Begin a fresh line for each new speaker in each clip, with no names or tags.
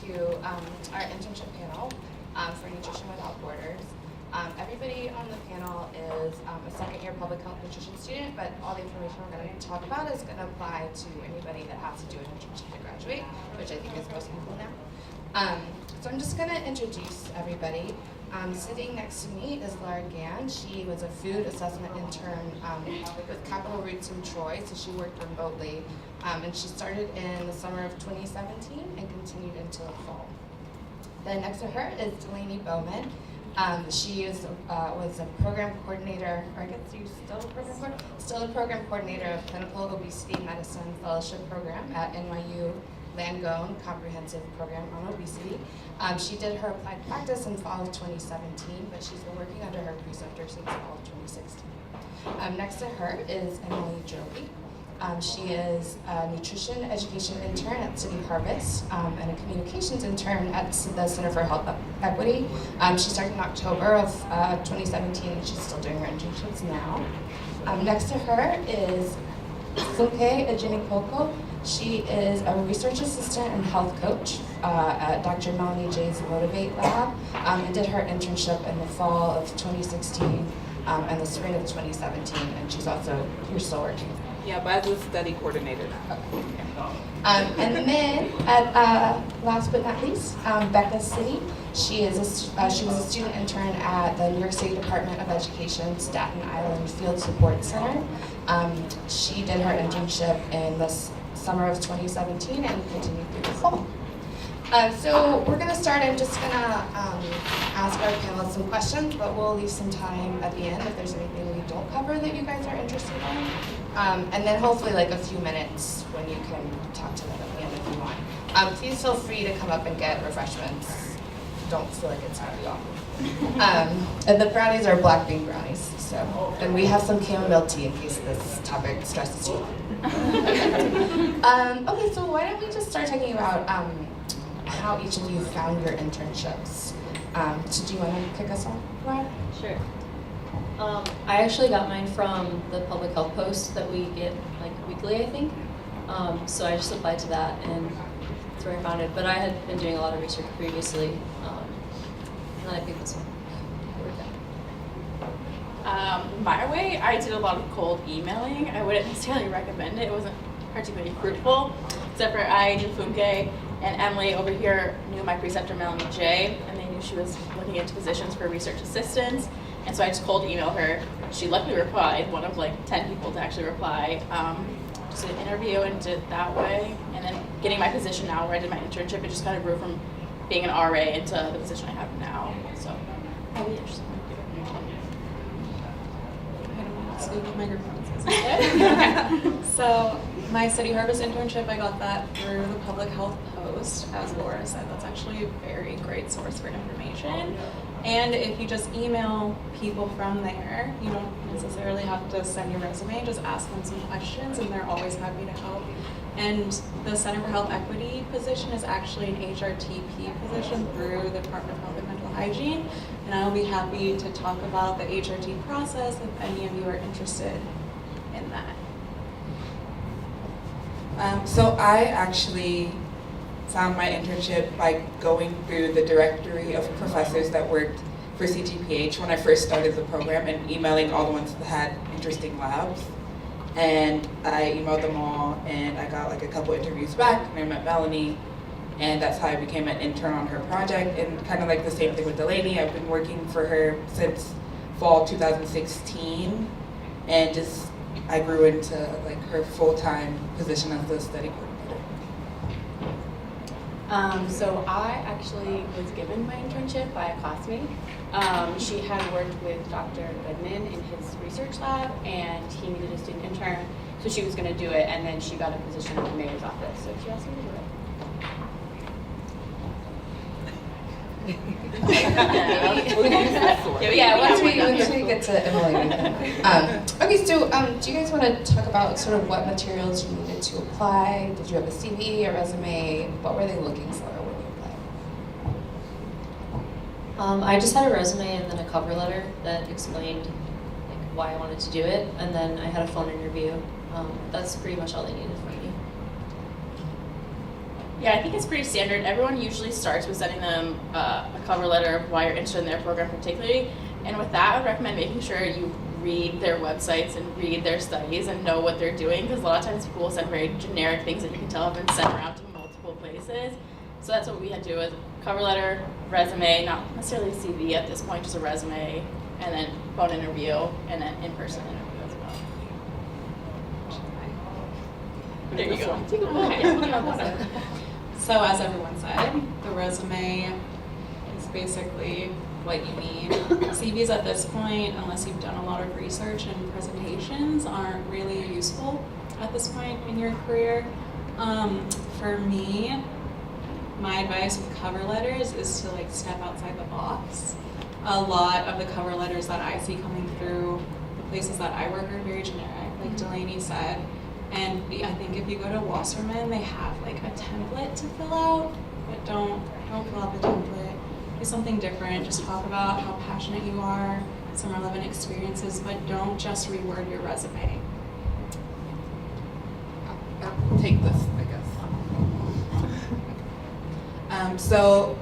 to our internship panel for Nutrition Without Borders. Everybody on the panel is a second-year public health nutrition student, but all the information we're going to talk about is going to apply to anybody that has to do an internship to graduate, which I think is most people now. So I'm just going to introduce everybody. Sitting next to me is Gann. She was a food assessment intern with Capital Roots in Troy, so she worked remotely. And she started in the summer of 2017 and continued until the fall. Then next to her is Dylaney Bouwman. She was a program coordinator, or I guess you're still a program coordinator? Still a program coordinator of Clinical Obesity Medicine Fellowship Program at NYU Langone Comprehensive Program on Obesity. She did her applied practice in fall of 2017, but she's been working under her preceptor since fall of 2016. Next to her is Droge. She is a nutrition education intern at Citti Harvest and a communications intern at the Center for Health Equity. She started in October of 2017 and she's still doing her internships now. Next to her is Funke Ajenikoko. She is a research assistant and health coach at Dr. Melanie J's Motivate Lab and did her internship in the fall of 2016 and the spring of 2017, and she's also, you're still working.
Yeah, but as a study coordinator now.
Okay. And then, last but not least, Becca Citti. She was a student intern at the New York State Department of Education Staten Island Field Support Center. She did her internship in the summer of 2017 and continued through the fall. So we're going to start. I'm just going to ask our panelists some questions, but we'll leave some time at the end if there's anything we don't cover that you guys are interested in. And then hopefully like a few minutes when you can talk to them at the end if you want. Please feel free to come up and get refreshments. Don't feel like it's going to be awkward. And the brownies are black bean brownies. So, and we have some chamomile tea in case this topic stresses you. Okay, so why don't we just start talking about how each of you found your internships. So do you want to kick us off, Laura?
Sure. I actually got mine from the public health post that we get like weekly, I think. So I just applied to that and that's where I found it. But I had been doing a lot of research previously, and then I picked this one.
My way, I did a lot of cold emailing. I wouldn't necessarily recommend it. It wasn't particularly fruitful, except for I knew Funke and Emily over here knew my preceptor Melanie J, and they knew she was looking into positions for research assistants. And so I just cold emailed her. She luckily replied, one of like 10 people to actually reply. Just an interview and did it that way. And then getting my position now where I did my internship, it just kind of grew from being an RA into the position I have now. So I'll be interested.
So my Citti Harvest internship, I got that through the public health post. As Laura said, that's actually a very great source for information. And if you just email people from there, you don't necessarily have to send your resume, just ask them some questions and they're always happy to help. And the Center for Health Equity position is actually an HRTP position through the Department of Health and Mental Hygiene. And I'll be happy to talk about the HRT process if any of you are interested in that.
So I actually found my internship by going through the directory of professors that worked for CTPH when I first started the program and emailing all the ones that had interesting labs. And I emailed them all and I got like a couple interviews back and I met Melanie and that's how I became an intern on her project. And kind of like the same thing with Dylaney, I've been working for her since fall 2016 and just I grew into like her full-time position as the study coordinator.
So I actually was given my internship by a classmate. She had worked with Dr. Gann in his research lab and he needed a student intern, so she was going to do it and then she got a position in the mayor's office, so she asked me to do it.
Yeah, once we get to Emily. Okay, so do you guys want to talk about sort of what materials you needed to apply? Did you have a CV, a resume? What were they looking for when you applied?
I just had a resume and then a cover letter that explained like why I wanted to do it, and then I had a phone interview. That's pretty much all they needed from me.
Yeah, I think it's pretty standard. Everyone usually starts with sending them a cover letter of why you're interested in their program particularly. And with that, I would recommend making sure you read their websites and read their studies and know what they're doing, because a lot of times people will send very generic things that you can tell have been sent around to multiple places. So that's what we had to do, is cover letter, resume, not necessarily a CV at this point, just a resume, and then phone interview, and then in-person interview as well. There you go.
So as everyone said, the resume is basically what you need. CVs at this point, unless you've done a lot of research and presentations, aren't really useful at this point in your career. For me, my advice with cover letters is to like step outside the box. A lot of the cover letters that I see coming through the places that I work are very generic, like Dylaney said. And I think if you go to Wasserman, they have like a template to fill out, but don't fill out the template. Do something different. Just talk about how passionate you are, some relevant experiences, but don't just reword your resume.
I'll take this, I guess. So,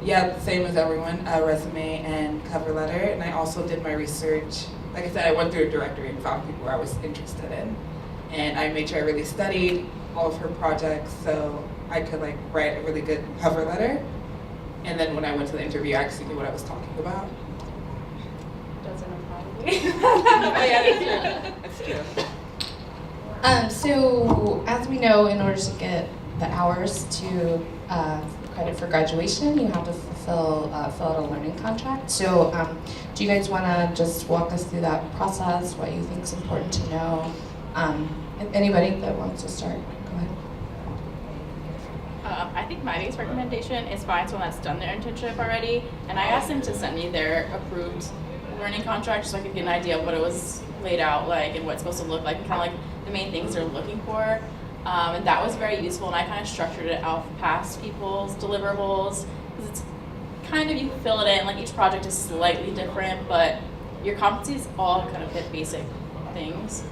yeah, same as everyone, resume and cover letter. And I also did my research. Like I said, I went through a directory and found people I was interested in. And I made sure I really studied all of her projects so I could like write a really good cover letter. And then when I went to the interview, I actually knew what I was talking about.
Doesn't apply.
Oh yeah, that's true.
So as we know, in order to get the hours to credit for graduation, you have to fill out a learning contract. So do you guys want to just walk us through that process, what you think is important to know? Anybody that wants to start, go ahead.
I think my biggest recommendation is find someone that's done their internship already, and I asked them to send me their approved learning contract so I could get an idea of what it was laid out like and what it's supposed to look like and kind of like the main things they're looking for. And that was very useful, and I kind of structured it out past people's deliverables, because it's kind of, you fill it in, like each project is slightly different, but your competencies all kind of hit basic things.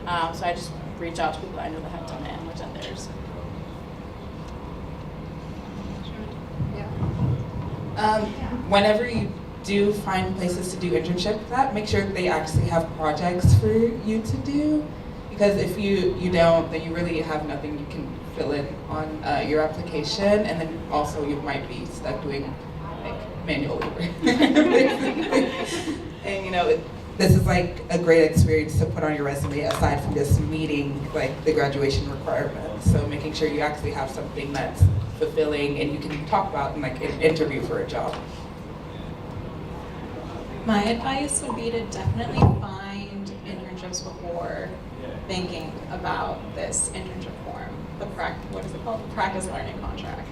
So I just reach out to people I know that have done it and looked at theirs.
Whenever you do find places to do internships at, make sure they actually have projects for you to do. Because if you don't, then you really have nothing you can fill in on your application, and then also you might be stuck doing like manual labor. And you know, this is like a great experience to put on your resume aside from just meeting like the graduation requirements. So making sure you actually have something that's fulfilling and you can talk about in like an interview for a job.
My advice would be to definitely find internships before thinking about this internship form, what is it called? The practice learning contract.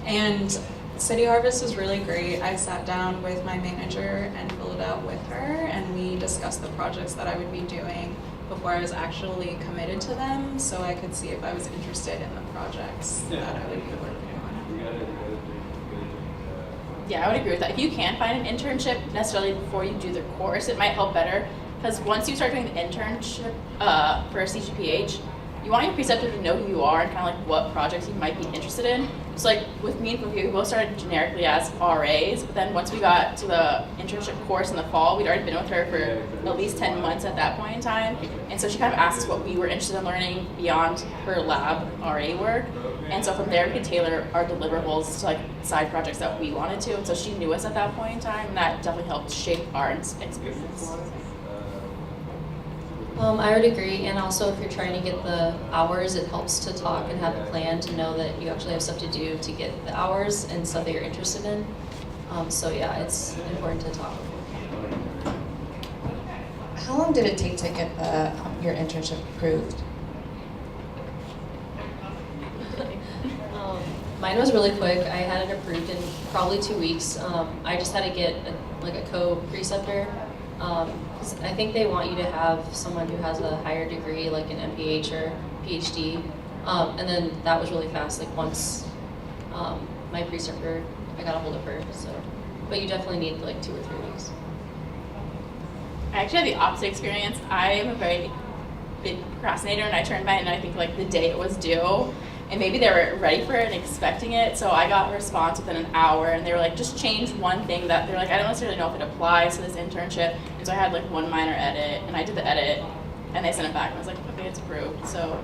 And City Harvest is really great. I sat down with my manager and filled it out with her, and we discussed the projects that I would be doing before I was actually committed to them, so I could see if I was interested in the projects that I would be working on.
Yeah, I would agree with that. If you can find an internship necessarily before you do the course, it might help better. Because once you start doing the internship for a CGPH, you want your preceptor to know who you are and kind of like what projects you might be interested in. So like with me and Funke, we both started generically as RAs, but then once we got to the internship course in the fall, we'd already been with her for at least 10 months at that point in time. And so she kind of asked us what we were interested in learning beyond her lab RA work. And so from there, we could tailor our deliverables to like side projects that we wanted to. And so she knew us at that point in time, and that definitely helped shape our experience.
I would agree, and also if you're trying to get the hours, it helps to talk and have a plan to know that you actually have stuff to do to get the hours and stuff that you're interested in. So yeah, it's important to talk.
How long did it take to get your internship approved?
Mine was really quick. I had it approved in probably 2 weeks. I just had to get a co-preceptor. Because I think they want you to have someone who has a higher degree, like an MPH or PhD. And then that was really fast. Like once my preceptor, I got a hold of her. So, but you definitely need like 2 or 3 weeks.
I actually had the opposite experience. I am a very big procrastinator, and I turned mine in, I think, like the day it was due. and maybe they were ready for it and expecting it. So I got a response within an hour, and they were like, just change one thing that they're like, I don't necessarily know if it applies to this internship. And so I had like one minor edit, and I did the edit, and they sent it back, and I was like, okay, it's approved. So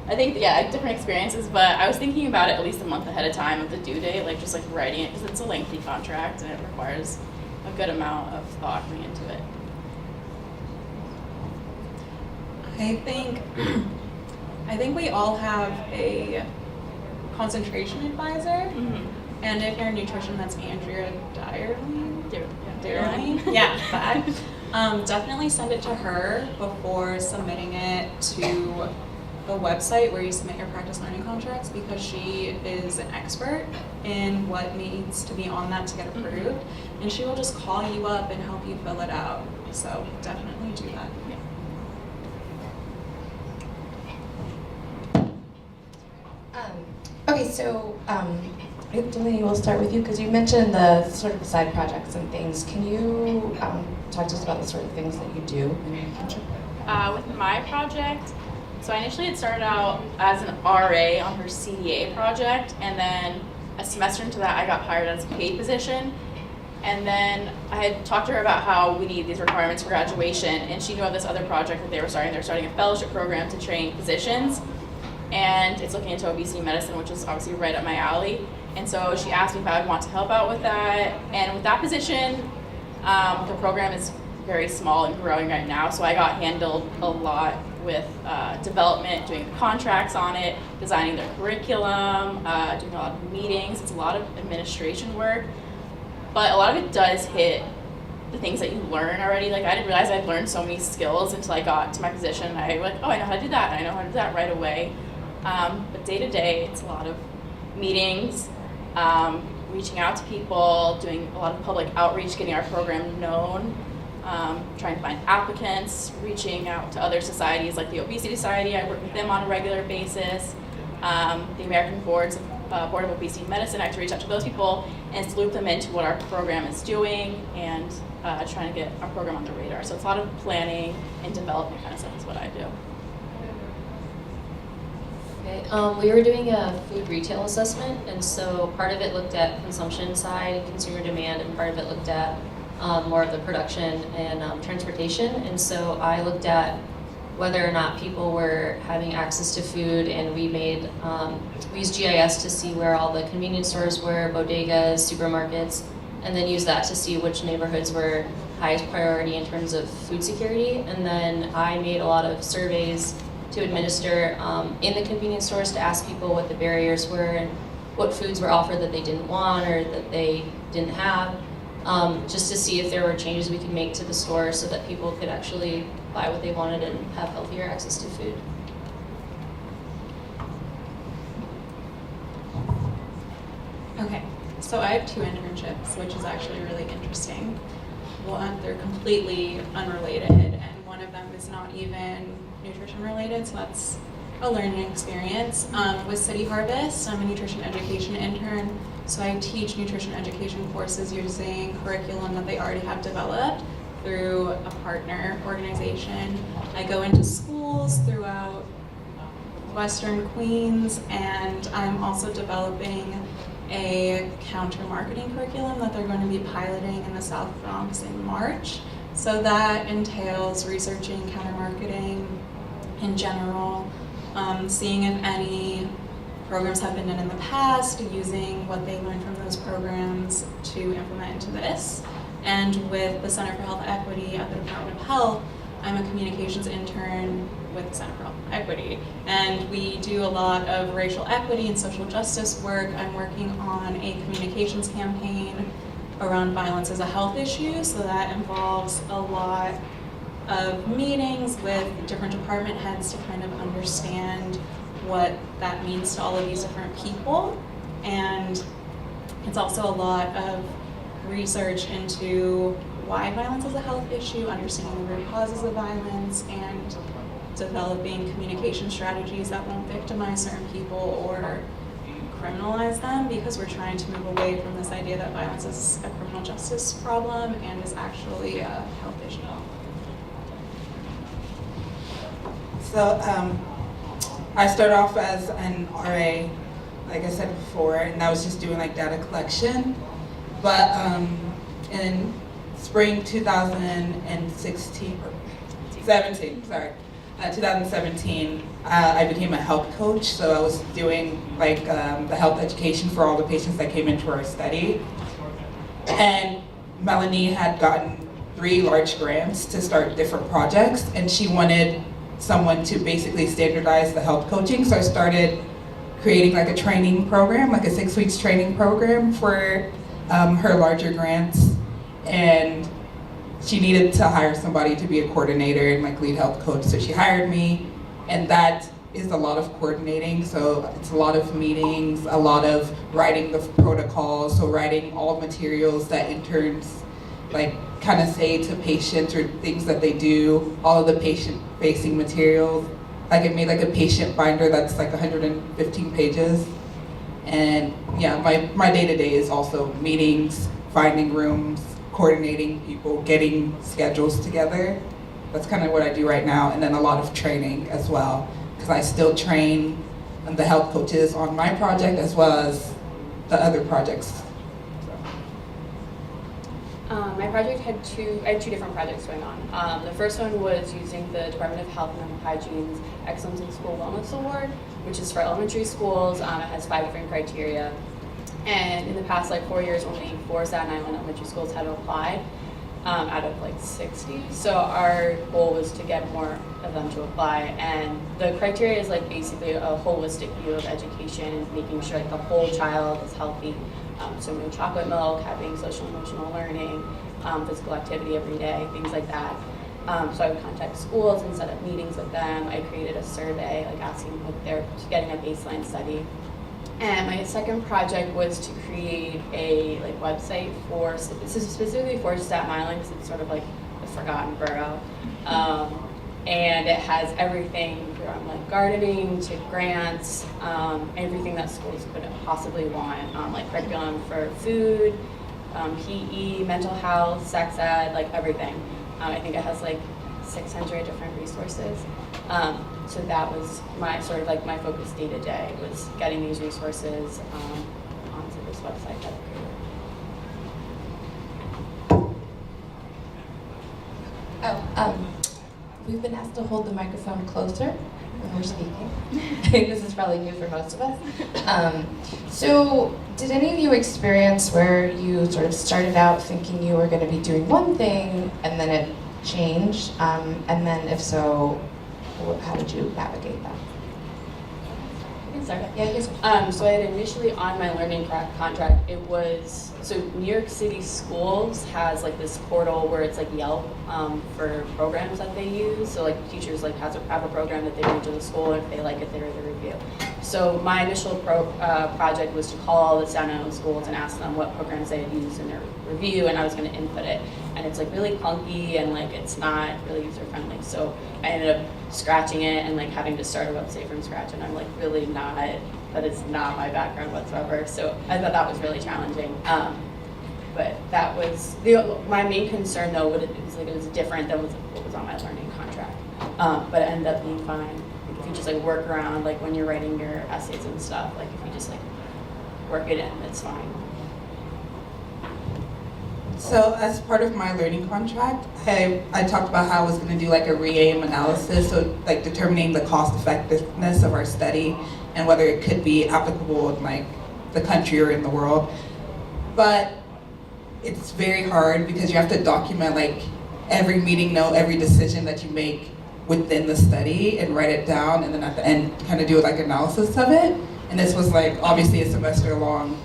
I think, yeah, different experiences, but I was thinking about it at least a month ahead of time of the due date, like just like writing it, because it's a lengthy contract and it requires a good amount of thought going into it.
I think we all have a concentration advisor, and if you're in nutrition, that's Andrea Dylaney. Yeah, that. Definitely send it to her before submitting it to the website where you submit your practice learning contracts, because she is an expert in what needs to be on that to get approved, and she will just call you up and help you fill it out. So definitely do that.
Okay, so Dylaney, we'll start with you because you mentioned the sort of side projects and things. Can you talk to us about the sort of things that you do in your internship?
With my project, so I initially had started out as an RA on her CDA project, and then a semester into that I got hired as a paid position. And then I had talked to her about how we need these requirements for graduation, and she knew of this other project that they were starting. They're starting a fellowship program to train physicians, and it's looking into obesity medicine, which is obviously right up my alley. And so she asked me if I would want to help out with that. And with that position, the program is very small and growing right now, so I got handled a lot with development, doing contracts on it, designing their curriculum, doing a lot of meetings. It's a lot of administration work, but a lot of it does hit the things that you learn already. Like, I didn't realize I'd learned so many skills until I got to my position. I was like, oh, I know how to do that, and I know how to do that right away. But day to day, it's a lot of meetings, reaching out to people, doing a lot of public outreach, getting our program known, trying to find applicants, reaching out to other societies like the Obesity Society. I work with them on a regular basis. The American Board of Obesity Medicine, I have to reach out to those people and to loop them into what our program is doing, and trying to get our program on the radar. So it's a lot of planning and development kind of stuff is what I do.
Okay, we were doing a food retail assessment, and so part of it looked at consumption side and consumer demand, and part of it looked at more of the production and transportation. And so I looked at whether or not people were having access to food, and we made we used GIS to see where all the convenience stores were, bodegas, supermarkets, and then use that to see which neighborhoods were highest priority in terms of food security. And then I made a lot of surveys to administer in the convenience stores to ask people what the barriers were and what foods were offered that they didn't want or that they didn't have, just to see if there were changes we could make to the store so that people could actually buy what they wanted and have healthier access to food.
Okay, so I have 2 internships, which is actually really interesting. One, they're completely unrelated, and one of them is not even nutrition related, so that's a learning experience. With Citti Harvest, I'm a nutrition education intern, so I teach nutrition education courses using curriculum that they already have developed through a partner organization. I go into schools throughout Western Queens, and I'm also developing a counter-marketing curriculum that they're going to be piloting in the South Bronx in March. So that entails researching counter-marketing in general, seeing if any programs have been done in the past, using what they learned from those programs to implement into this. And with the Center for Health Equity at the Department of Health, I'm a communications intern with the Center for Health Equity. And we do a lot of racial equity and social justice work. I'm working on a communications campaign around violence as a health issue, so that involves a lot of meetings with different department heads to kind of understand what that means to all of these different people. And it's also a lot of research into why violence is a health issue, understanding the root causes of violence, and developing communication strategies that won't victimize certain people or criminalize them, because we're trying to move away from this idea that violence is a criminal justice problem and is actually a health issue.
So I started off as an RA, like I said before, and I was just doing like data collection. But in spring 2016, 2017, I became a health coach. So I was doing like the health education for all the patients that came into our study. And Melanie had gotten 3 large grants to start different projects, and she wanted someone to basically standardize the health coaching. So I started creating like a training program, like a 6 weeks training program for her larger grants. And she needed to hire somebody to be a coordinator and like lead health coach. So she hired me, and that is a lot of coordinating. So it's a lot of meetings, a lot of writing the protocols, so writing all materials that interns like kind of say to patients or things that they do, all of the patient-facing materials. Like I made like a patient binder that's like 115 pages. And yeah, my day-to-day is also meetings, finding rooms, coordinating people, getting schedules together. That's kind of what I do right now. And then a lot of training as well, because I still train the health coaches on my project as well as the other projects.
My project I had two different projects going on. The first one was using the Department of Health and Hygiene's Excellence in School Wellness Award, which is for elementary schools. It has 5 different criteria. And in the past 4 years, only 4 Staten Island elementary schools had applied out of 60. So our goal was to get more of them to apply. And the criteria is basically a holistic view of education, making sure the whole child is healthy. So no chocolate milk, having social emotional learning, physical activity every day, things like that. So I would contact schools and set up meetings with them. I created a survey, asking if they're getting a baseline study. And my second project was to create a website for specifically for Staten Island, because it's sort of like the forgotten borough. And it has everything from gardening to grants, everything that schools could possibly want, curriculum for food, PE, mental health, sex ed, everything. I think it has 600 different resources. So that was my my focus day to day, was getting these resources onto this website that I created.
We've been asked to hold the microphone closer when we're speaking. I think this is probably new for most of us. So did any of you experience where you sort of started out thinking you were going to be doing one thing and then it changed? And then if so, how did you navigate that? Yeah, you can.
So I had initially on my learning contract, it was, so New York City Schools has this portal where it's Yelp for programs that they use. So teachers have a program that they bring to the school, and if they like it, they write a review. So my initial project was to call all the Staten Island schools and ask them what programs they had used in their review, and I was going to input it. And it's really clunky and it's not really user friendly. So I ended up scratching it and having to start a website from scratch, and I'm really not, that is not my background whatsoever. So I thought that was really challenging. But that was my main concern though. It was different than what was on my learning contract. But it ended up being fine. If you just work around when you're writing your essays and stuff, if you just work it in, it's fine.
So as part of my learning contract, I talked about how I was going to do a re-aim analysis, so determining the cost effectiveness of our study and whether it could be applicable in the country or in the world. But it's very hard because you have to document every meeting note, every decision that you make within the study and write it down, and then at the end kind of do analysis of it. And this was obviously a semester long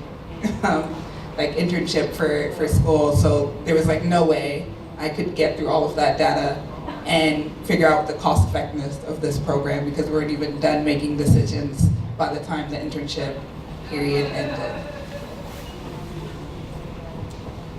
internship for school, so there was no way I could get through all of that data and figure out the cost effectiveness of this program, because we weren't even done making decisions by the time the internship period ended.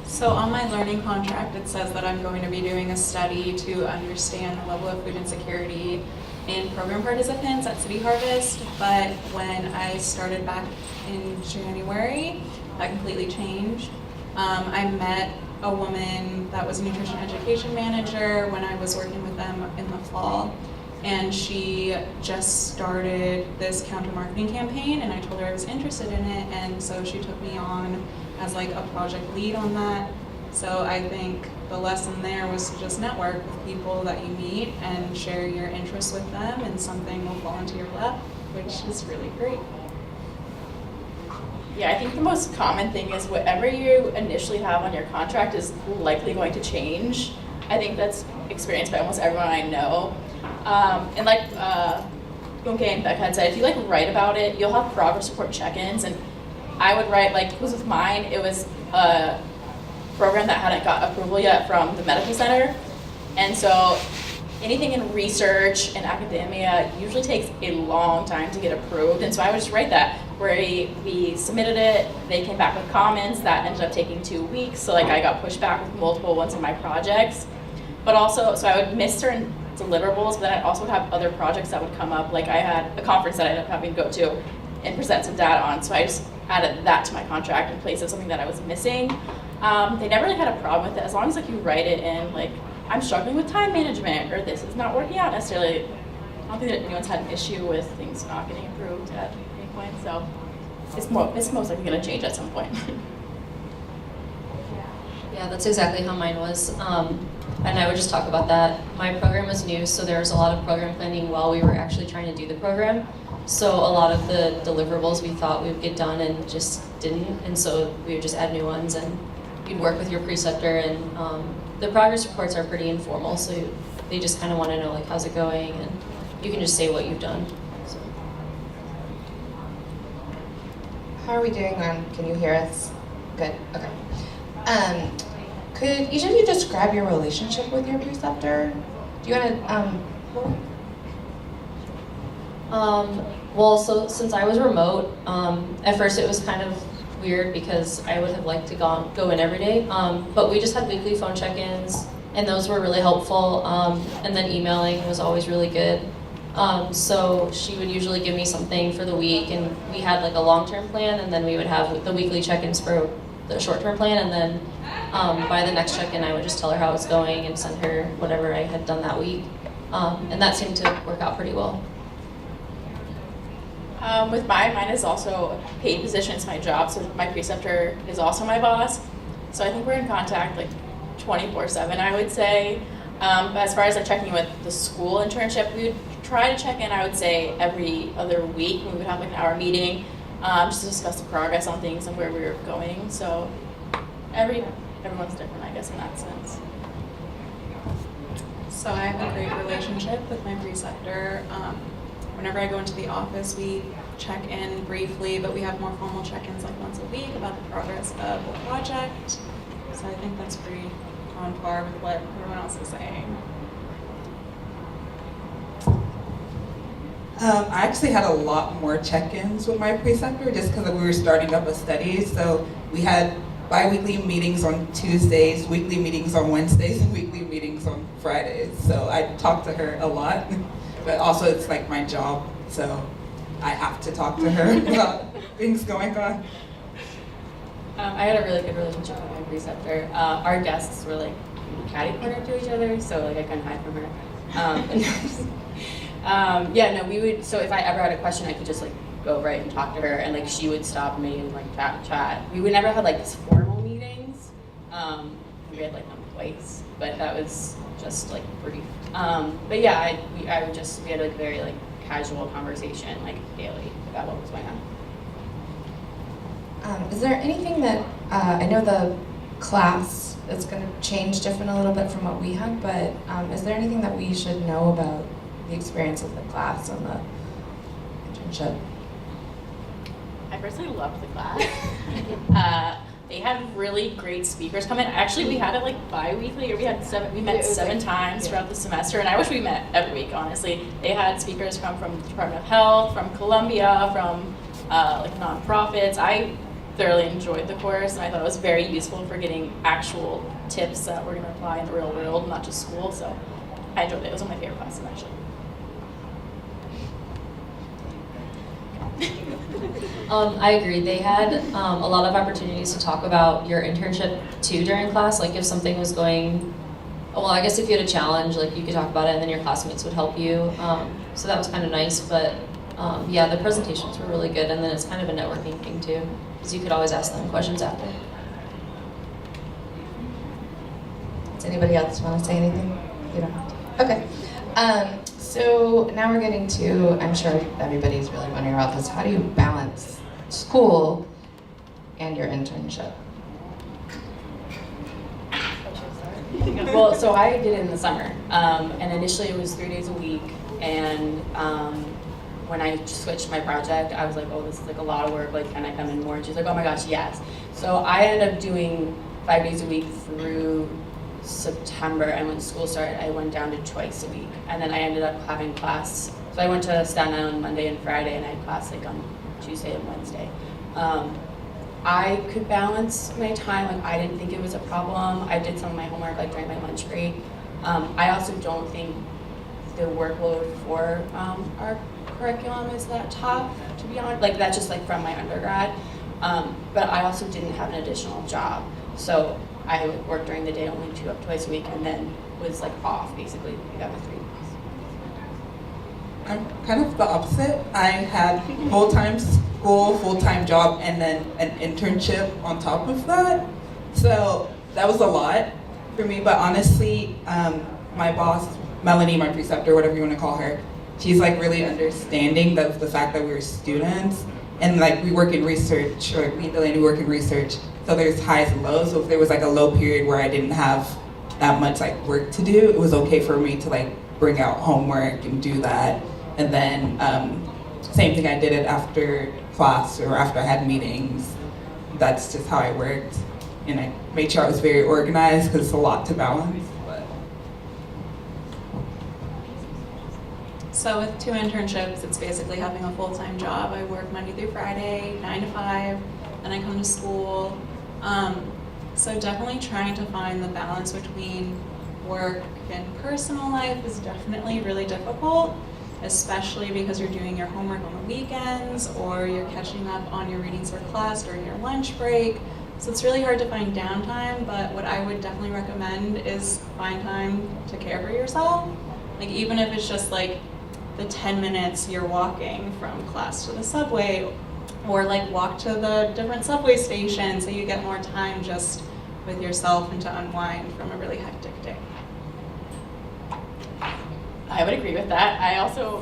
So on my learning contract, it says that I'm going to be doing a study to understand the level of food insecurity in program participants at City Harvest, but when I started back in January, that completely changed. I met a woman that was a nutrition education manager when I was working with them in the fall, and she just started this counter marketing campaign, and I told her I was interested in it, and so she took me on as like a project lead on that. So I think the lesson there was to just network with people that you meet and share your interests with them, and something will fall into your lap, which is really great.
Yeah, I think the most common thing is whatever you initially have on your contract is likely going to change. I think that's experienced by almost everyone I know. And like Funke and Becca had said, if you like write about it, you'll have progress report check-ins. And I would write, like, it was with mine, it was a program that hadn't got approval yet from the medical center. And so anything in research and academia usually takes a long time to get approved. And so I would just write that, where we submitted it, they came back with comments, that ended up taking 2 weeks. So like I got pushed back with multiple ones of my projects. But also, so I would miss certain deliverables, but then I also would have other projects that would come up. Like I had a conference that I ended up having to go to and present some data on. So I just added that to my contract in place of something that I was missing. They never really had a problem with it, as long as like you write it in, like, I'm struggling with time management, or this is not working out necessarily. I don't think that anyone's had an issue with things not getting approved at any point, so it's most likely going to change at some point.
Yeah, that's exactly how mine was. And I would just talk about that. My program was new, so there was a lot of program planning while we were actually trying to do the program. So a lot of the deliverables we thought we would get done and just didn't, and so we would just add new ones, and you'd work with your preceptor, and the progress reports are pretty informal, so they just kind of want to know, like, how's it going, and you can just say what you've done. So.
How are we doing on, can you hear us? Good, okay. Could each of you describe your relationship with your preceptor? Do you want to,
Well, so since I was remote, at first it was kind of weird because I would have liked to go in every day, but we just had weekly phone check-ins, and those were really helpful, and then emailing was always really good. So she would usually give me something for the week, and we had like a long-term plan, and then we would have the weekly check-ins for the short-term plan, and then by the next check-in I would just tell her how it's going and send her whatever I had done that week, and that seemed to work out pretty well.
With mine is also a paid position, it's my job, so my preceptor is also my boss. So I think we're in contact like 24/7, I would say. But as far as like checking in with the school internship, we would try to check in, I would say, every other week. We would have like an hour meeting just to discuss the progress on things and where we were going. So everyone's different, I guess, in that sense.
So I have a great relationship with my preceptor. Whenever I go into the office, we check in briefly, but we have more formal check-ins like once a week about the progress of the project. So I think that's pretty on par with what everyone else is saying.
I actually had a lot more check-ins with my preceptor just because we were starting up a study. So we had bi-weekly meetings on Tuesdays, weekly meetings on Wednesdays, and weekly meetings on Fridays. So I talked to her a lot, but also it's like my job, so I have to talk to her about things going on.
I had a really good relationship with my preceptor. Our desks were like catty corner to each other, so like I couldn't hide from her. We would, so if I ever had a question, I could just like go right and talk to her, and like she would stop me and like chat. We would never have like these formal meetings. We had like them twice, but that was just like brief. But yeah, we had like very like casual conversation like daily about what was going on.
is there anything that, I know the class is going to change different a little bit from what we had, but is there anything that we should know about the experience of the class and the internship?
I personally loved the class. They had really great speakers come in. Actually, we had it like bi-weekly, or we met seven times throughout the semester, and I wish we met every week, honestly. They had speakers from the Department of Health, from Columbia, from like nonprofits. I thoroughly enjoyed the course, and I thought it was very useful for getting actual tips that we're going to apply in the real world, not just school. So I enjoyed it. It was one of my favorite classes, actually.
I agree. They had a lot of opportunities to talk about your internship too during class. Like if something was going well, I guess if you had a challenge, like you could talk about it and then your classmates would help you. So that was kind of nice, but yeah, the presentations were really good, and then it's kind of a networking thing too, because you could always ask them questions after.
Does anybody else want to say anything? You don't have to. Okay. So now we're getting to, I'm sure everybody's really wondering about this, how do you balance school and your internship?
Well, so I did it in the summer, and initially it was 3 days a week, and when I switched my project, I was like, oh, this is like a lot of work, like, can I come in more? And she's like, oh my gosh, yes. So I ended up doing 5 days a week through September, and when school started, I went down to twice a week, and then I ended up having class. So I went to Staten on Monday and Friday, and I had class like on Tuesday and Wednesday. I could balance my time, like I didn't think it was a problem. I did some of my homework like during my lunch break. I also don't think the workload for our curriculum is that tough, to be honest. Like that's just like from my undergrad. But I also didn't have an additional job. So I would work during the day only twice a week, and then was like off basically the other 3 weeks.
I'm kind of the opposite. I had full-time school, full-time job, and then an internship on top of that. So that was a lot for me, but honestly, my boss, Melanie, my preceptor, whatever you want to call her, she's like really understanding of the fact that we're students, and like we work in research, or me and Dylaney work in research, so there's highs and lows. So if there was like a low period where I didn't have that much like work to do, it was okay for me to like bring out homework and do that. And then same thing, I did it after class or after I had meetings. That's just how I worked. And I made sure I was very organized because it's a lot to balance. But.
So with 2 internships, it's basically having a full-time job. I work Monday through Friday, 9 to 5, then I come to school. So definitely trying to find the balance between work and personal life is definitely really difficult, especially because you're doing your homework on the weekends or you're catching up on your readings for class during your lunch break. So it's really hard to find downtime, but what I would definitely recommend is find time to care for yourself. Like even if it's just like the 10 minutes you're walking from class to the subway, or like walk to the different subway stations so you get more time just with yourself and to unwind from a really hectic day.
I would agree with that. I also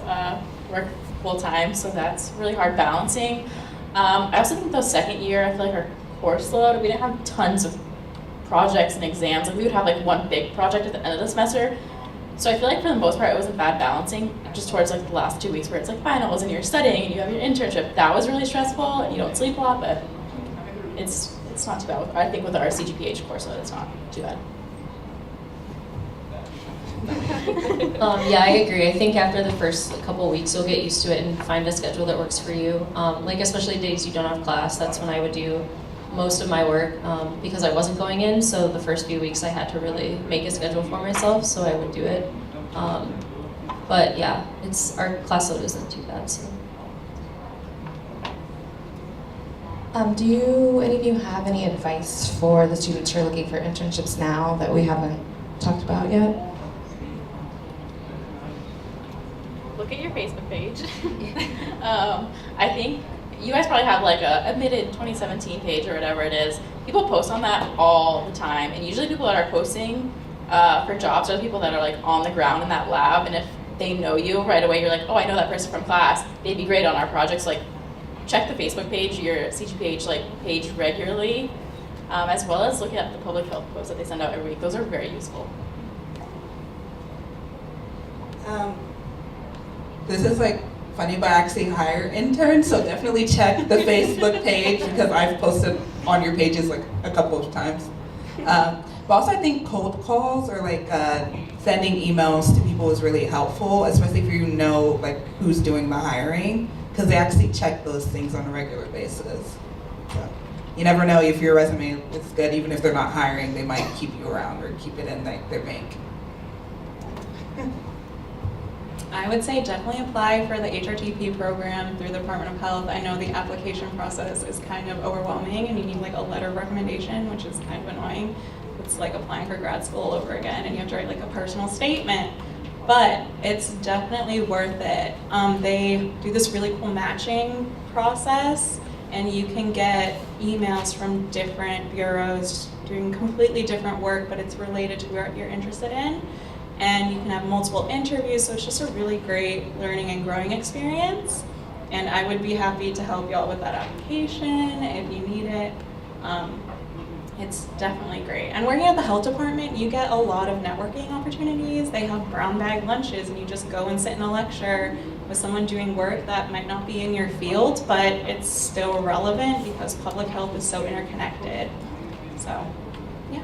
work full-time, so that's really hard balancing. I also think the second year, I feel like our course load, we didn't have tons of projects and exams. Like we would have like one big project at the end of the semester. So I feel like for the most part, it wasn't bad balancing, just towards like the last 2 weeks where it's like finals and you're studying and you have your internship. That was really stressful and you don't sleep a lot, but it's not too bad. I think with our CGPH course load, it's not too bad.
Yeah, I agree. I think after the first couple of weeks, you'll get used to it and find a schedule that works for you. Like especially days you don't have class, that's when I would do most of my work because I wasn't going in. So the first few weeks I had to really make a schedule for myself, so I would do it. But yeah, our class load isn't too bad. So.
Do any of you have any advice for the students who are looking for internships now that we haven't talked about yet?
Look at your Facebook page. I think you guys probably have like a admitted 2017 page or whatever it is. People post on that all the time, and usually people that are posting for jobs are the people that are like on the ground in that lab, and if they know you right away, you're like, oh, I know that person from class, they'd be great on our projects. Like, check the Facebook page, your CGPH page regularly, as well as looking at the public health posts that they send out every week. Those are very useful.
This is like funny, but I actually hire interns, so definitely check the Facebook page because I've posted on your pages like a couple of times. But also I think cold calls or like sending emails to people is really helpful, especially if you know like who's doing the hiring, because they actually check those things on a regular basis. So you never know if your resume is good, even if they're not hiring, they might keep you around or keep it in like their bank.
I would say definitely apply for the HRTP program through the Department of Health. I know the application process is kind of overwhelming and you need like a letter of recommendation, which is kind of annoying. It's like applying for grad school all over again and you have to write like a personal statement. But it's definitely worth it. They do this really cool matching process and you can get emails from different bureaus doing completely different work, but it's related to what you're interested in. And you can have multiple interviews, so it's just a really great learning and growing experience. And I would be happy to help y'all with that application if you need it. It's definitely great. And working at the health department, you get a lot of networking opportunities. They have brown bag lunches and you just go and sit in a lecture with someone doing work that might not be in your field, but it's still relevant because public health is so interconnected. So, yeah.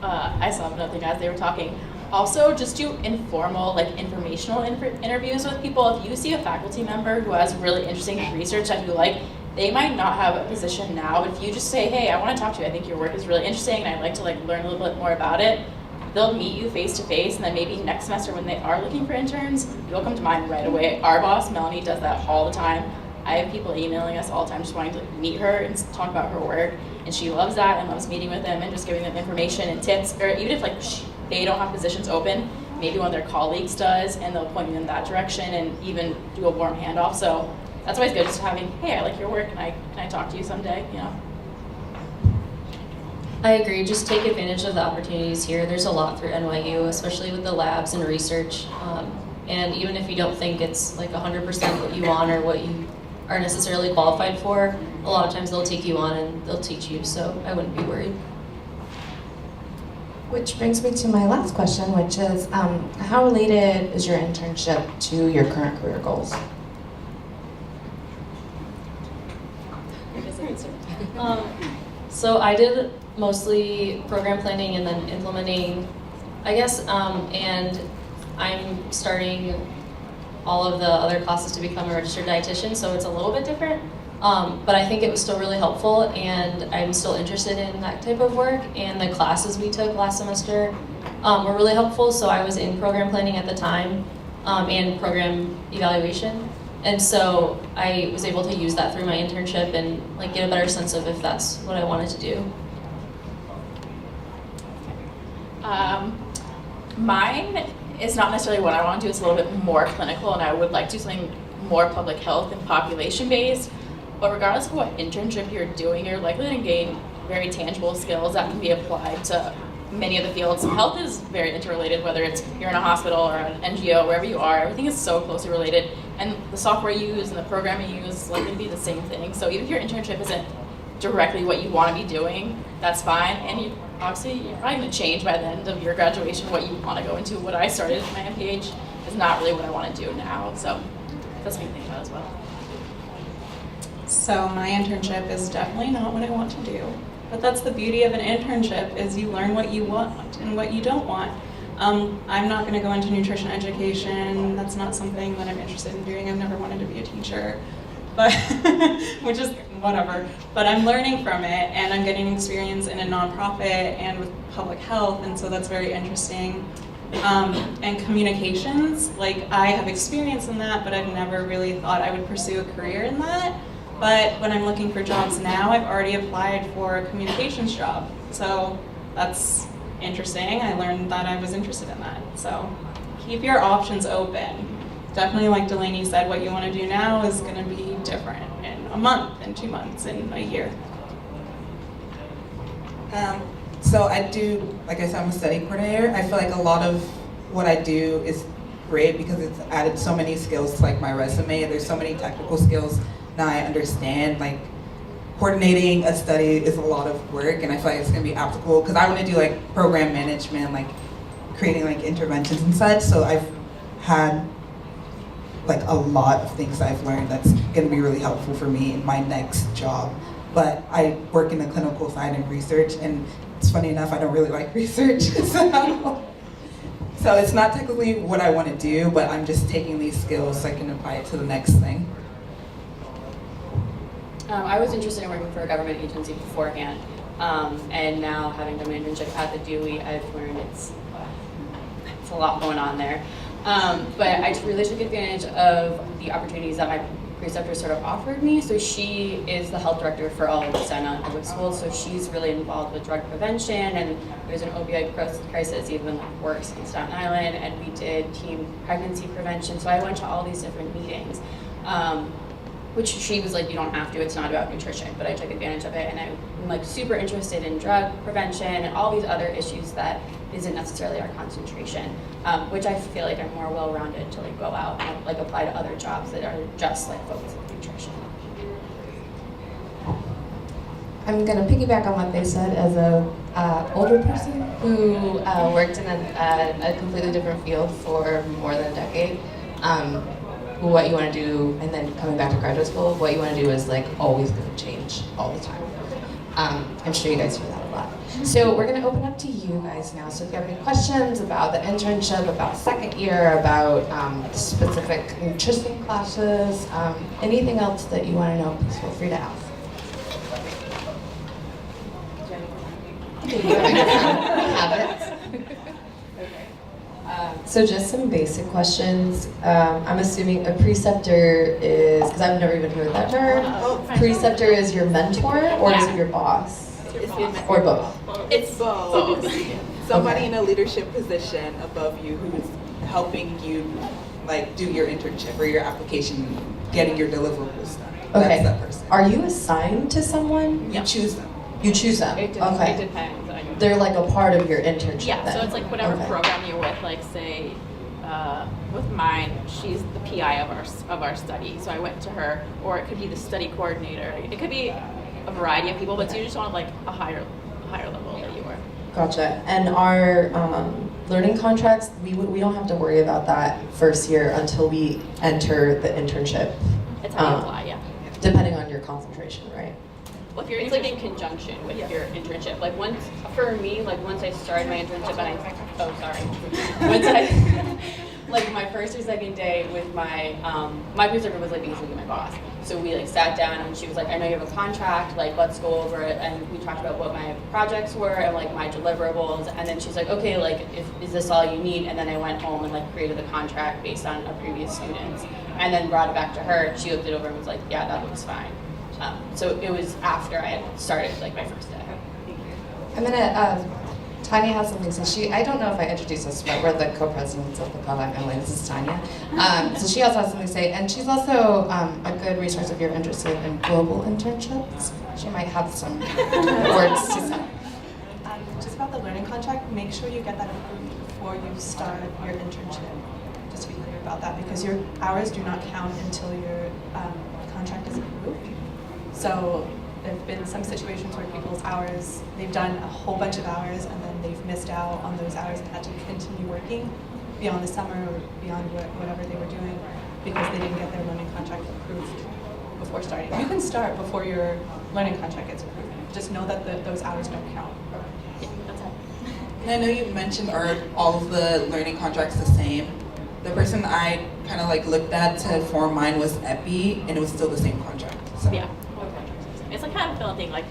I saw another thing as they were talking. Also, just do informal, like informational interviews with people. If you see a faculty member who has really interesting research that you like, they might not have a position now, but if you just say, hey, I want to talk to you, I think your work is really interesting and I'd like to like learn a little bit more about it, they'll meet you face to face, and then maybe next semester when they are looking for interns, you'll come to mind right away. Our boss, Melanie, does that all the time. I have people emailing us all the time just wanting to meet her and talk about her work, and she loves that and loves meeting with them and just giving them information and tips, or even if like they don't have positions open, maybe one of their colleagues does, and they'll point you in that direction and even do a warm handoff. So that's always good, just having, hey, I like your work, can I talk to you someday, you know?
I agree. Just take advantage of the opportunities here. There's a lot through NYU, especially with the labs and research. And even if you don't think it's like 100% what you want or what you are necessarily qualified for, a lot of times they'll take you on and they'll teach you, so I wouldn't be worried.
Which brings me to my last question, which is, how related is your internship to your current career goals?
So I did mostly program planning and then implementing, I guess, and I'm starting all of the other classes to become a registered dietitian, so it's a little bit different. But I think it was still really helpful, and I'm still interested in that type of work, and the classes we took last semester were really helpful, so I was in program planning at the time and program evaluation. And so I was able to use that through my internship and like get a better sense of if that's what I wanted to do.
Mine is not necessarily what I want to do. It's a little bit more clinical, and I would like to do something more public health and population based. But regardless of what internship you're doing, you're likely to gain very tangible skills that can be applied to many of the fields. Health is very interrelated, whether it's you're in a hospital or an NGO, wherever you are, everything is so closely related. And the software you use and the program you use is likely to be the same thing. So even if your internship isn't directly what you want to be doing, that's fine. And you're probably going to change by the end of your graduation what you want to go into. What I started at my MPH is not really what I want to do now. So that's something to think about as well.
So my internship is definitely not what I want to do. But that's the beauty of an internship, is you learn what you want and what you don't want. I'm not going to go into nutrition education. That's not something that I'm interested in doing. I've never wanted to be a teacher, but which is whatever. But I'm learning from it, and I'm getting experience in a nonprofit and with public health, and so that's very interesting. And communications, like I have experience in that, but I've never really thought I would pursue a career in that. But when I'm looking for jobs now, I've already applied for a communications job. So that's interesting. I learned that I was interested in that. So keep your options open. Definitely, like Dylaney said, what you want to do now is going to be different in a month, in 2 months, in a year.
So I do, like I said, I'm a study coordinator. I feel like a lot of what I do is great because it's added so many skills to like my resume. There's so many technical skills now I understand. Like coordinating a study is a lot of work, and I feel like it's gonna be applicable because I want to do like program management, like creating like interventions and such. So I've had like a lot of things I've learned that's gonna be really helpful for me in my next job. But I work in the clinical side and research, and it's funny enough, I don't really like research. So it's not technically what I want to do, but I'm just taking these skills so I can apply it to the next thing.
I was interested in working for a government agency beforehand, and now having done an internship at the Dewey, I've learned it's a lot going on there. But I really took advantage of the opportunities that my preceptor sort of offered me. So she is the health director for all of the Staten Island schools. So she's really involved with drug prevention, and there's an opioid crisis even worse in Staten Island. And we did team pregnancy prevention. So I went to all these different meetings, which she was like, you don't have to. It's not about nutrition. But I took advantage of it, and I'm like super interested in drug prevention and all these other issues that isn't necessarily our concentration, which I feel like I'm more well-rounded to like go out and like apply to other jobs that are just like focused on nutrition.
I'm gonna piggyback on what they said as a older person who worked in a completely different field for more than a decade. What you want to do, and then coming back to graduate school, what you want to do is like always going to change all the time. I'm sure you guys hear that a lot. So we're going to open up to you guys now. So if you have any questions about the internship, about second year, about specific nutrition classes, anything else that you want to know, please feel free to ask. Habits.
So just some basic questions. I'm assuming a preceptor is, because I've never even heard that term. Preceptor is your mentor, or is it your boss? Or both?
It's both. Somebody
Okay.
in a leadership position above you who's helping you like do your internship or your application, getting your deliverables done.
Okay.
That's that person.
Are you assigned to someone?
You choose them.
You choose them?
It
Okay.
depends.
They're like a part of your internship
Yeah,
then?
so it's like whatever
Okay.
program you're with, like say, with mine, she's the PI of our study. So I went to her, or it could be the study coordinator. It could be a variety of people, but you just want like a higher level that you were.
Gotcha. And our learning contracts, we don't have to worry about that first year until we enter the internship.
It's how you apply, yeah.
Depending on your concentration, right?
Well, if you're, it's like in conjunction with your internship. Like once, for me, like once I started my internship and once I, like my first or second day with my, my preceptor was like basically my boss. So we like sat down and she was like, I know you have a contract, like let's go over it. And we talked about what my projects were and like my deliverables. And then she's like, okay, like is this all you need? And then I went home and like created the contract based on a previous students. And then brought it back to her. She looked it over and was like, yeah, that looks fine. So it was after I had started like my first day.
I'm gonna, Tanya has something to say. I don't know if I introduced us, but we're the co-presidents of the Bouwman family. This is Tanya. So she also has something to say, and she's also a good resource if you're interested in global internships. She might have some words to say.
Just about the learning contract, make sure you get that approved before you start your internship. Just to be clear about that, because your hours do not count until your contract is approved. So there have been some situations where people's hours, they've done a whole bunch of hours and then they've missed out on those hours and had to continue working beyond the summer or beyond whatever they were doing because they didn't get their learning contract approved before starting. You can start before your learning contract gets approved. Just know that those hours don't count.
Yeah, that's all.
And I know you mentioned are all of the learning contracts the same. The person I kind of like looked at to form mine was EPI, and it was still the same contract. So.
Yeah. It's like kind of a feeling thing, like,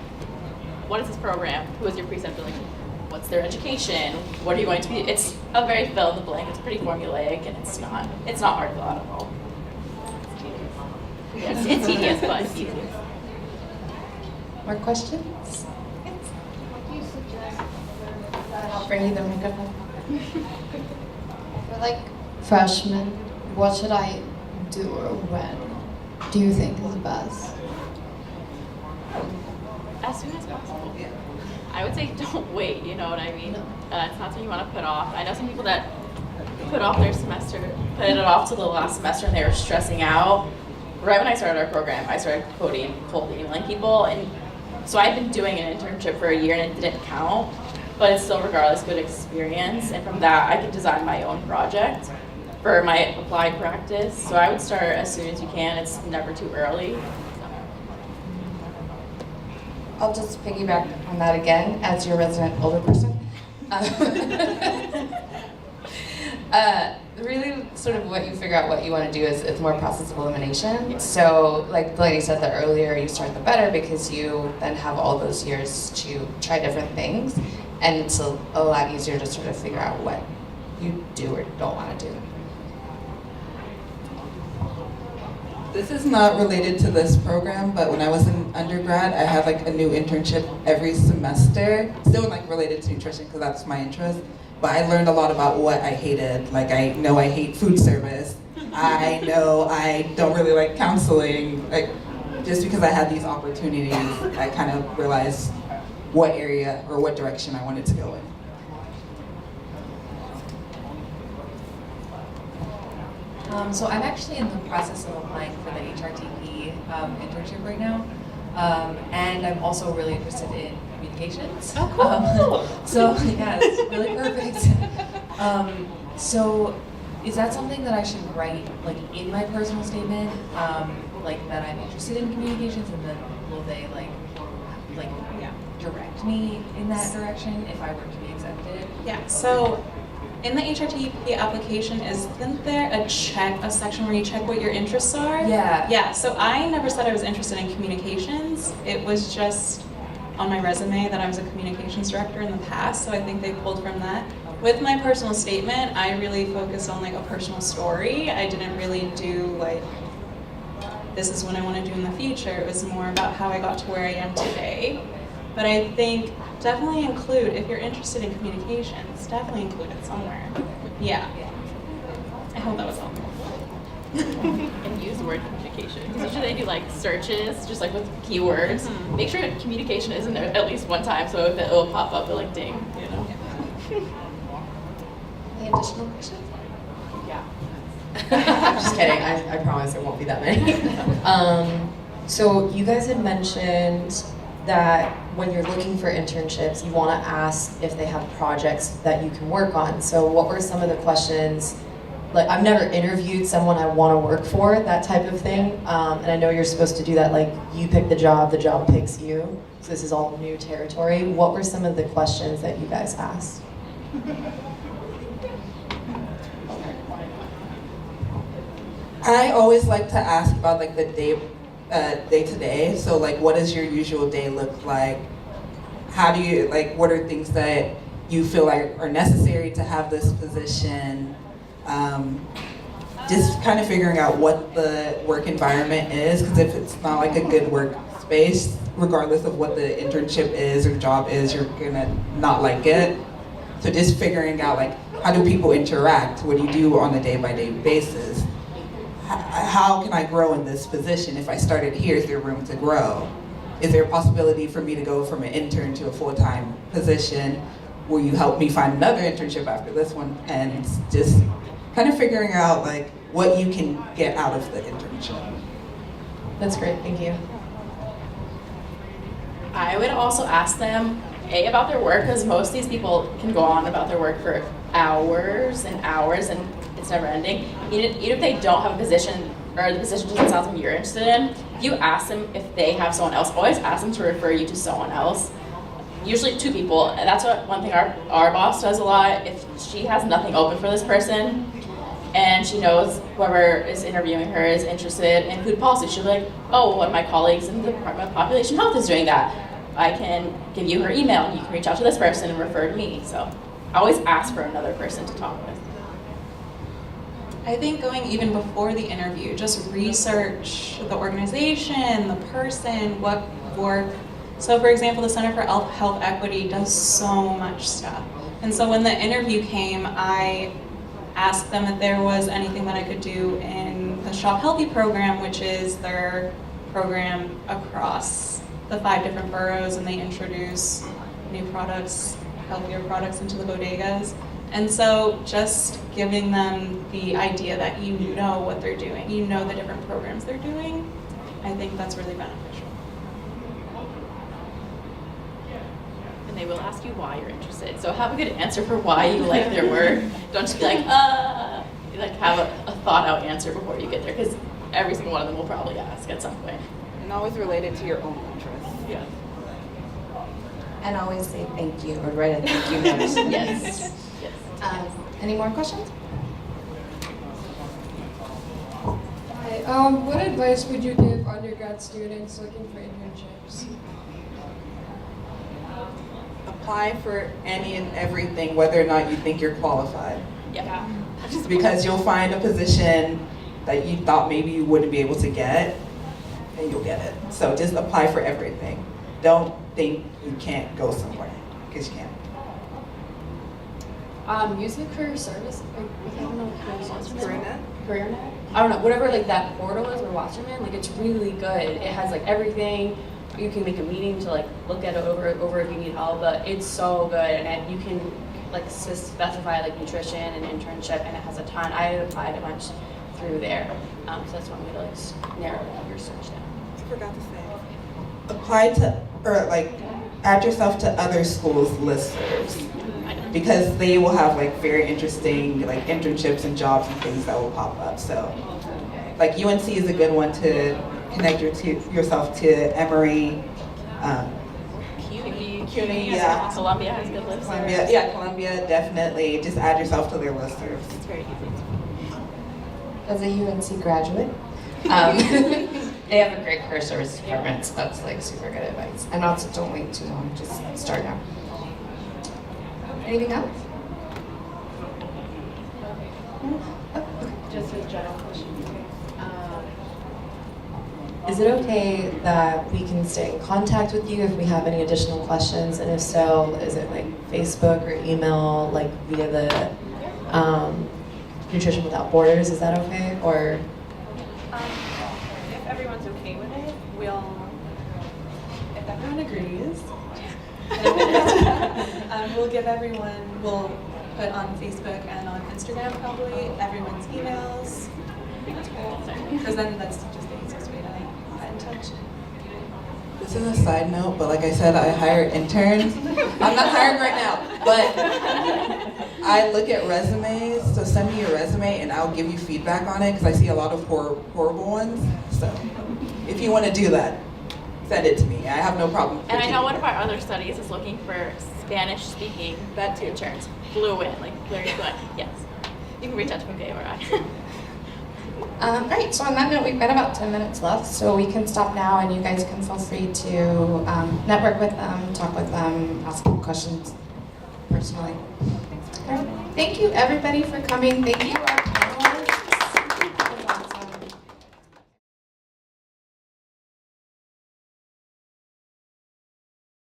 what is this program? Who is your preceptor? Like, what's their education? What are you going to be? It's a very fill in the blank. It's pretty formulaic, and it's not hard to fill out at all. Yes, it's tedious, but it's tedious.
More questions?
What do you suggest
I'll bring you the microphone.
for like freshmen? What should I do or when do you think is best?
As soon as possible. I would say don't wait, you know what I mean? It's not something you want to put off. I know some people that put off their semester, put it off to the last semester and they were stressing out. Right when I started our program, I started cold emailing people, and so I've been doing an internship for a year and it didn't count, but it's still regardless good experience, and from that I can design my own project for my applied practice. So I would start as soon as you can. It's never too early.
I'll just piggyback on that again as your resident older person. Really sort of what you figure out what you want to do is it's more process of elimination. So like Dylaney said, the earlier you start the better, because you then have all those years to try different things, and it's a lot easier to sort of figure out what you do or don't want to do.
This is not related to this program, but when I was in undergrad, I had like a new internship every semester. Still like related to nutrition because that's my interest. But I learned a lot about what I hated. Like I know I hate food service. I know I don't really like counseling. Like just because I had these opportunities, I kind of realized what area or what direction I wanted to go in.
So I'm actually in the process of applying for the HRTP internship right now. And I'm also really interested in communications.
Oh, cool.
So yeah, it's really perfect. So is that something that I should write like in my personal statement, like that I'm interested in communications, and then will they like direct me in that direction if I were to be accepted?
Yeah, so in the HRTP application, isn't there a section where you check what your interests are?
Yeah.
Yeah, so I never said I was interested in communications. It was just on my resume that I was a communications director in the past, so I think they pulled from that. With my personal statement, I really focused on like a personal story. I didn't really do like, this is what I want to do in the future. It was more about how I got to where I am today. But I think definitely include, if you're interested in communications, definitely include it somewhere. Yeah. I hope that was helpful.
And use the word communication. Because usually they do like searches, just like with keywords. Make sure communication is in there at least one time, so if it'll pop up, it'll like ding, you know.
Any additional questions?
Yeah.
I'm just kidding. I promise there won't be that many. So you guys had mentioned that when you're looking for internships, you want to ask if they have projects that you can work on. So what were some of the questions? Like, I've never interviewed someone I want to work for, that type of thing. And I know you're supposed to do that, like you pick the job picks you. So this is all new territory. What were some of the questions that you guys asked?
I always like to ask about like the day to day. So like, what does your usual day look like? How do you like? What are things that you feel like are necessary to have this position? Just kind of figuring out what the work environment is, because if it's not like a good workspace, regardless of what the internship is or job is, you're gonna not like it. So just figuring out like, how do people interact? What do you do on a day-by-day basis? How can I grow in this position? If I started here, is there room to grow? Is there a possibility for me to go from an intern to a full-time position? Will you help me find another internship after this one? And just kind of figuring out like what you can get out of the internship.
That's great, thank you.
I would also ask them, about their work, because most of these people can go on about their work for hours and hours, and it's never ending. Even if they don't have a position, or the position doesn't sound something you're interested in, if you ask them if they have someone else, always ask them to refer you to someone else. Usually 2 people, and that's one thing our boss does a lot. If she has nothing open for this person, and she knows whoever is interviewing her is interested in food policy, she'll be like, oh, one of my colleagues in the Department of Population Health is doing that. I can give you her email, and you can reach out to this person and refer to me. So I always ask for another person to talk with.
I think going even before the interview, just research the organization, the person, what work. So for example, the Center for Health Equity does so much stuff. And so when the interview came, I asked them if there was anything that I could do in the Shop Healthy program, which is their program across the 5 different boroughs, and they introduce new products, healthier products into the bodegas. And so just giving them the idea that you know what they're doing, you know the different programs they're doing, I think that's really beneficial.
And they will ask you why you're interested. So have a good answer for why you like their work. Don't just be like, have a thought out answer before you get there, because every single one of them will probably ask at some point.
And always related to your own interests.
Yeah.
And always say thank you, or write a thank you note.
Yes.
Any more questions?
Hi, what advice would you give undergrad students looking for internships?
Apply for any and everything, whether or not you think you're qualified.
Yeah.
Because you'll find a position that you thought maybe you wouldn't be able to get, and you'll get it. So just apply for everything. Don't think you can't go somewhere, because you can.
Use the career service, like, I don't know what career service is.
CareerNet?
CareerNet? I don't know, whatever like that portal is or Wasserman, like it's really good. It has like everything. You can make a meeting to like look at it over if you need help, but it's so good, and you can like specify like nutrition and internship, and it has a ton. I applied a bunch through there, so that's one way to like narrow your search down.
I forgot to say.
Apply to, or like, add yourself to other schools' listservs, because they will have like very interesting like internships and jobs and things that will pop up. So, like UNC is a good one to connect yourself to. Emory, CUNY, yeah.
Columbia has good lists.
Columbia, definitely. Just add yourself to their listservs.
It's very easy.
As a UNC graduate, they have a great career service department, so that's like super good advice. And also don't wait too long, just start now. Anything else?
Just a general question.
Is it okay that we can stay in contact with you if we have any additional questions? And if so, is it like Facebook or email, like via the Nutrition Without Borders? Is that okay? Or
If everyone's okay with it, if everyone agrees, we'll put on Facebook and on Instagram probably everyone's emails. Because then that's just the easiest way to get in touch.
This is a side note, but like I said, I hire interns. I'm not hiring right now, but I look at resumes, so send me your resume and I'll give you feedback on it, because I see a lot of horrible ones. So if you want to do that, send it to me. I have no problem.
And I know one of our other studies is looking for Spanish-speaking interns. Fluent, like very good. Yes. You can reach out to Funke or I.
All right, so on that note, we've got about 10 minutes left, so we can stop now and you guys can feel free to network with them, talk with them, ask them questions personally. All right. Thank you everybody for coming. Thank you our